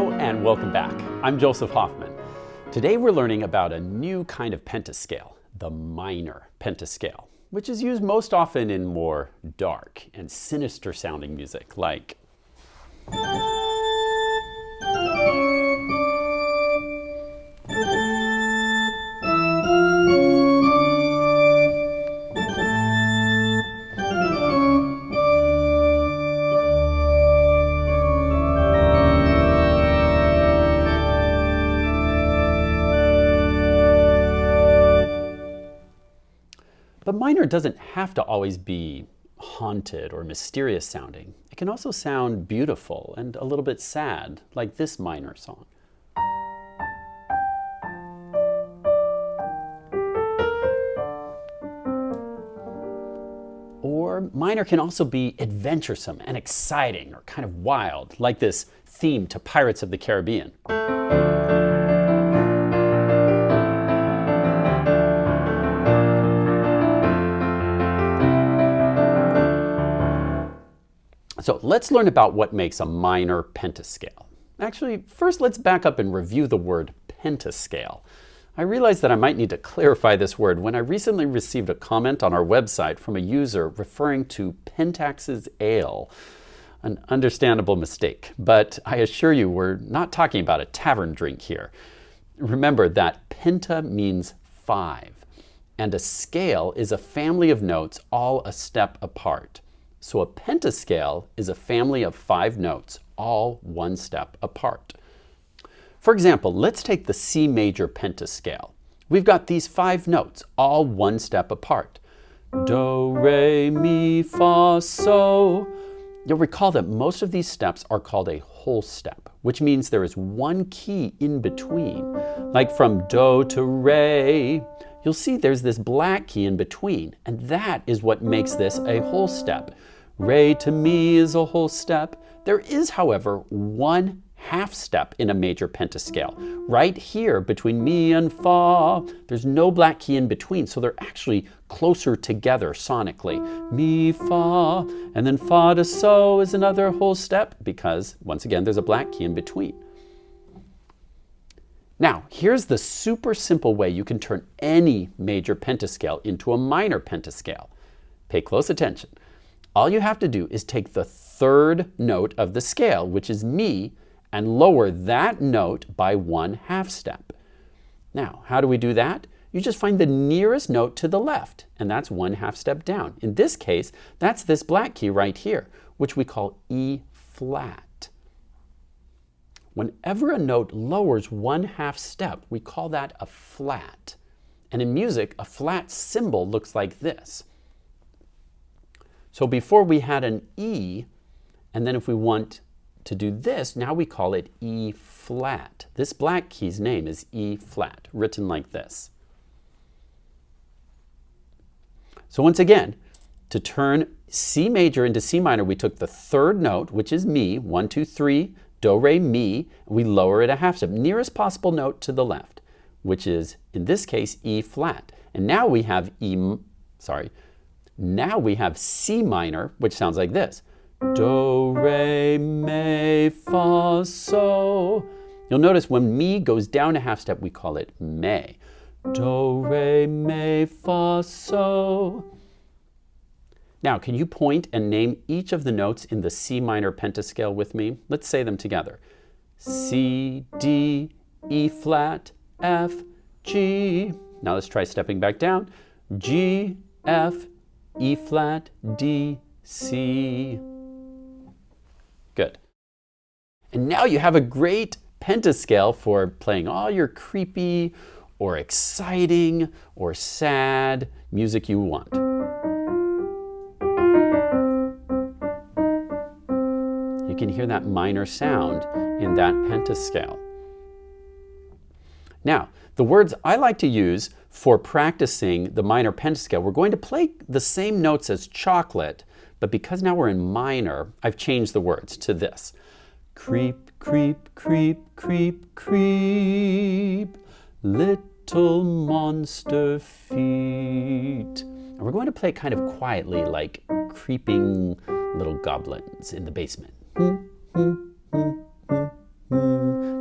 Hello and welcome back. I'm Joseph Hoffman. Today we're learning about a new kind of pentascale, the minor pentascale, which is used most often in more dark and sinister sounding music like But minor doesn't have to always be haunted or mysterious sounding. It can also sound beautiful and a little bit sad, like this minor song. Or minor can also be adventuresome and exciting or kind of wild, like this theme to Pirates of the Caribbean. So let's learn about what makes a minor pentascale. Actually, first let's back up and review the word pentascale. I realized that I might need to clarify this word when I recently received a comment on our website from a user referring to Pentascales ale. An understandable mistake, but I assure you we're not talking about a tavern drink here. Remember that penta means 5, and a scale is a family of notes all a step apart. So a pentascale is a family of 5 notes, all one step apart. For example, let's take the C major pentascale. We've got these 5 notes, all one step apart. Do, re, mi, fa, so. You'll recall that most of these steps are called a whole step, which means there is one key in between. Like from do to re, you'll see there's this black key in between, and that is what makes this a whole step. Re to mi is a whole step. There is, however, one half step in a major pentascale. Right here between mi and fa, there's no black key in between, so they're actually closer together sonically. Mi, fa, and then fa to so is another whole step because, once again, there's a black key in between. Now, here's the super simple way you can turn any major pentascale into a minor pentascale. Pay close attention. All you have to do is take the 3rd note of the scale, which is mi, and lower that note by 1 half step. Now, how do we do that? You just find the nearest note to the left, and that's 1 half step down. In this case, that's this black key right here, which we call E flat. Whenever a note lowers 1 half step, we call that a flat. And in music, a flat symbol looks like this. So before we had an E, and then if we want to do this, now we call it E flat. This black key's name is E flat, written like this. So once again, to turn C major into C minor, we took the 3rd note, which is mi, 1, 2, 3, do, re, mi, and we lower it a half step, nearest possible note to the left, which is, in this case, E flat. And now we have Now we have C minor, which sounds like this. Do, re, mi, fa, so. You'll notice when mi goes down a half step, we call it me. Do, re, mi, fa, so. Now, can you point and name each of the notes in the C minor pentascale with me? Let's say them together. C, D, E flat, F, G. Now let's try stepping back down. G, F, E flat, D, C. Good. And now you have a great pentascale for playing all your creepy or exciting or sad music you want. You can hear that minor sound in that pentascale. Now, the words I like to use for practicing the minor pentascale, we're going to play the same notes as chocolate, but because now we're in minor, I've changed the words to this. Creep, creep, creep, creep, creep, little monster feet. And we're going to play kind of quietly, like creeping little goblins in the basement.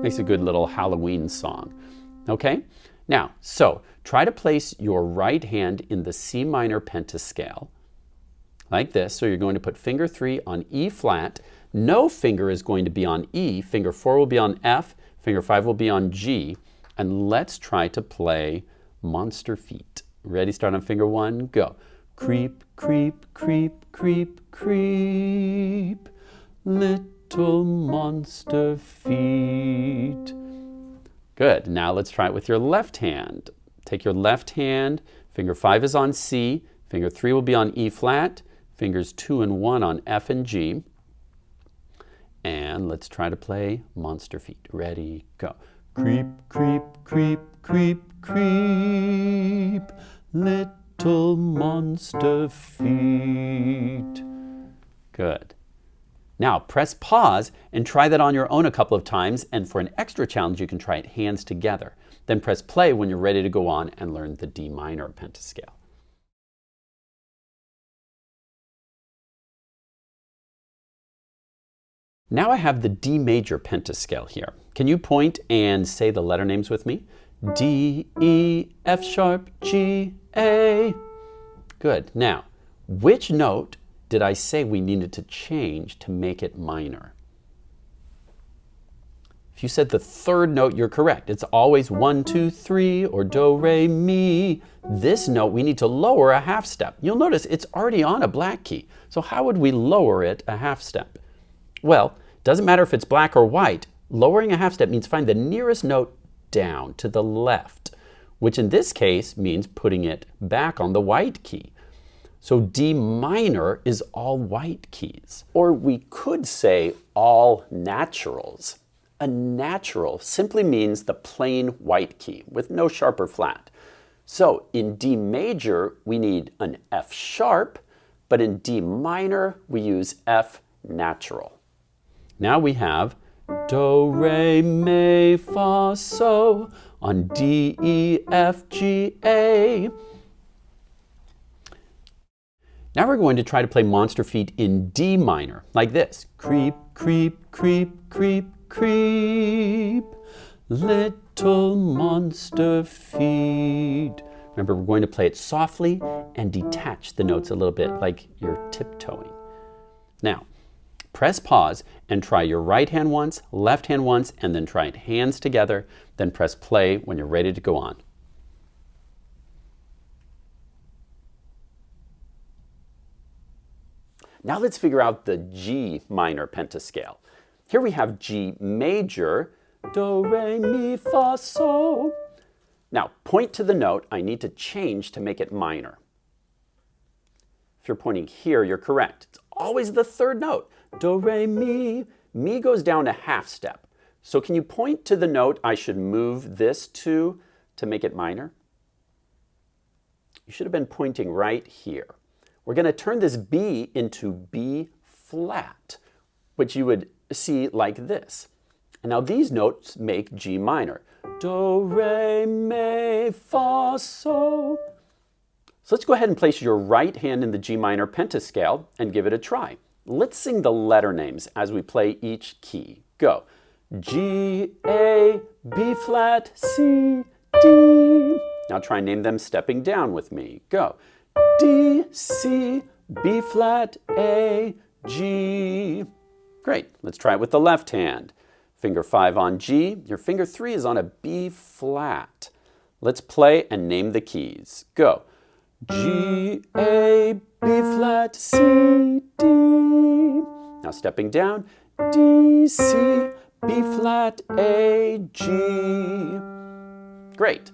Makes a good little Halloween song. Okay? Now, so try to place your right hand in the C minor pentascale, like this. So you're going to put finger 3 on E flat. No finger is going to be on E. Finger 4 will be on F. Finger 5 will be on G. And let's try to play Monster Feet. Ready? Start on finger 1. Go. Creep, creep, creep, creep, creep. Little monster feet. Good. Now let's try it with your left hand. Take your left hand. Finger 5 is on C. Finger 3 will be on E flat. Fingers 2 and 1 on F and G. And let's try to play Monster Feet. Ready, go. Creep, creep, creep, creep, creep. Little monster feet. Good. Now press pause and try that on your own a couple of times, and for an extra challenge you can try it hands together. Then press play when you're ready to go on and learn the D minor pentascale. Now I have the D major pentascale here. Can you point and say the letter names with me? D, E, F sharp, G, A. Good. Now, which note did I say we needed to change to make it minor? If you said the third note, you're correct. It's always 1, 2, 3 or do, re, mi. This note we need to lower a half step. You'll notice it's already on a black key. So how would we lower it a half step? Well, it doesn't matter if it's black or white. Lowering a half step means find the nearest note down to the left, which in this case means putting it back on the white key. So D minor is all white keys. Or we could say all naturals. A natural simply means the plain white key with no sharp or flat. So in D major, we need an F sharp, but in D minor, we use F natural. Now we have do, re, mi, fa, so on D, E, F, G, A. Now we're going to try to play Monster Feet in D minor, like this. Creep, creep, creep, creep, creep. Little monster feet. Remember, we're going to play it softly and detach the notes a little bit, like you're tiptoeing. Now, press pause and try your right hand once, left hand once, and then try it hands together. Then press play when you're ready to go on. Now let's figure out the G minor pentascale. Here we have G major, do, re, mi, fa, so. Now point to the note I need to change to make it minor. If you're pointing here, you're correct. It's always the third note. Do, re, mi. Mi goes down a half step. So can you point to the note I should move this to make it minor? You should have been pointing right here. We're going to turn this B into B flat, which you would see like this. And now these notes make G minor. Do, re, mi, fa, so. So let's go ahead and place your right hand in the G minor pentascale and give it a try. Let's sing the letter names as we play each key. Go. G, A, B flat, C, D. Now try and name them stepping down with me. Go. D, C, B flat, A, G. Great. Let's try it with the left hand. Finger 5 on G. Your finger 3 is on a B flat. Let's play and name the keys. Go. G, A, B flat, C, D. Now stepping down. D, C, B flat, A, G. Great.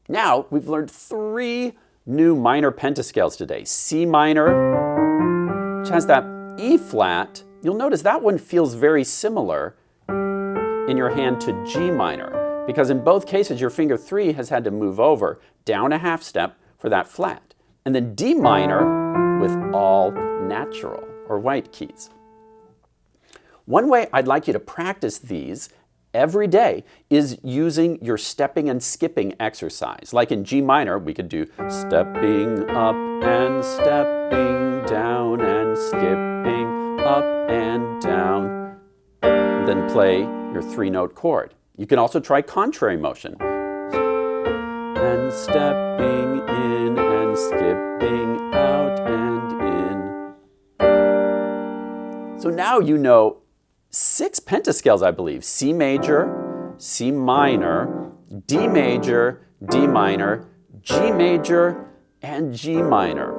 Now we've learned 3 new minor pentascales today. C minor, which has that E flat. You'll notice that one feels very similar in your hand to G minor, because in both cases your finger 3 has had to move over down a half step for that flat. And then D minor with all natural or white keys. One way I'd like you to practice these every day is using your stepping and skipping exercise. Like in G minor, we could do stepping up and stepping down and skipping up and down. Then play your 3-note chord. You can also try contrary motion. And stepping in and skipping out and in. So now you know 6 pentascales, I believe. C major, C minor, D major, D minor, G major, and G minor.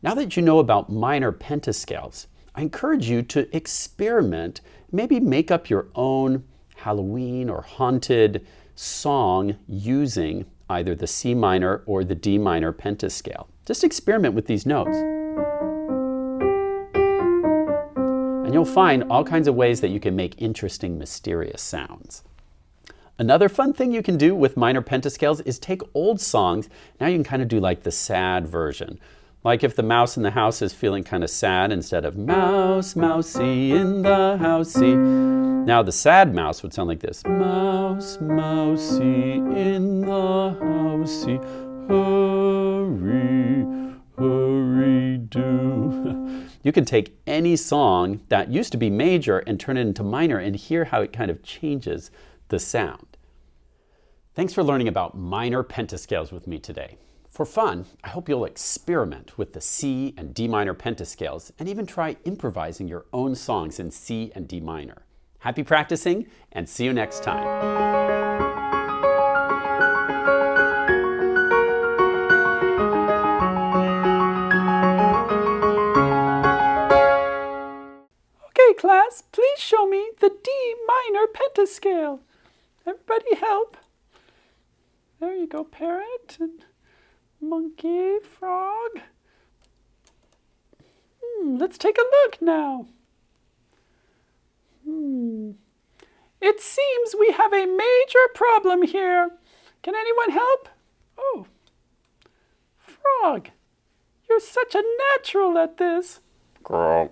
Now that you know about minor pentascales, I encourage you to experiment, maybe make up your own Halloween or haunted song using either the C minor or the D minor pentascale. Just experiment with these notes. And you'll find all kinds of ways that you can make interesting, mysterious sounds. Another fun thing you can do with minor pentascales is take old songs. Now you can kind of do like the sad version. Like if the mouse in the house is feeling kind of sad, instead of mouse, mousey in the housey. Now the sad mouse would sound like this. Mouse, mousey in the housey, hurry, hurry do. You can take any song that used to be major and turn it into minor and hear how it kind of changes the sound. Thanks for learning about minor pentascales with me today. For fun, I hope you'll experiment with the C and D minor pentascales and even try improvising your own songs in C and D minor. Happy practicing, and see you next time. Okay, class, please show me the D minor pentascale. Everybody help. There you go, parrot and monkey, frog. Let's take a look now. It seems we have a major problem here. Can anyone help? Oh, frog, you're such a natural at this. Grog.